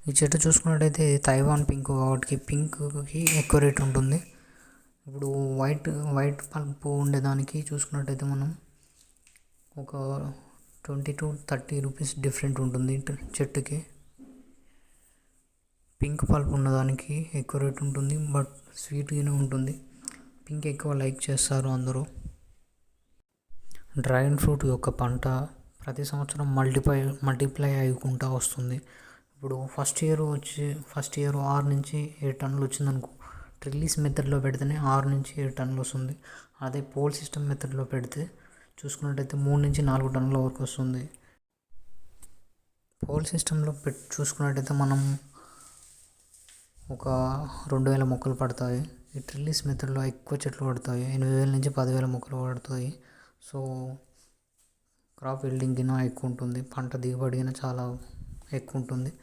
ఈ చెట్టు చూసుకున్నట్టయితే ఇది తైవాన్ పింక్ కాబట్టి పింక్కి ఎక్కువ రేట్ ఉంటుంది. ఇప్పుడు వైట్ పల్పు ఉండేదానికి చూసుకున్నట్టయితే మనం ఒక 20 to 30 రూపీస్ డిఫరెంట్ ఉంటుంది చెట్టుకి. పింక్ పల్పు ఉన్నదానికి ఎక్కువ రేట్ ఉంటుంది, బట్ స్వీట్గానే ఉంటుంది. పింక్ ఎక్కువ లైక్ చేస్తారు అందరూ. డ్రాగన్ ఫ్రూట్ యొక్క పంట ప్రతి సంవత్సరం మల్టిప్లై అయ్యుకుంటూ వస్తుంది. ఇప్పుడు ఫస్ట్ ఇయర్ 6 నుంచి 7 టన్నులు వచ్చిందనుకో, ట్రిల్లిస్ మెథడ్లో పెడితేనే 6 నుంచి 7 టన్నులు వస్తుంది. అదే పోల్ సిస్టమ్ మెథడ్లో పెడితే చూసుకున్నట్టయితే 3 నుంచి 4 టన్నుల వరకు వస్తుంది. పోల్ సిస్టంలో చూసుకున్నట్టయితే మనం ఒక 2000 మొక్కలు పడతాయి. ఈ ట్రిల్లిస్ మెథడ్లో ఎక్కువ చెట్లు పడతాయి, 8000 నుంచి 10,000 మొక్కలు పడతాయి. సో క్రాప్ ఈల్డింగ్ గిన ఎక్కువ ఉంటుంది, పంట దిగుబడి గిన చాలా ఎక్కువ ఉంటుంది.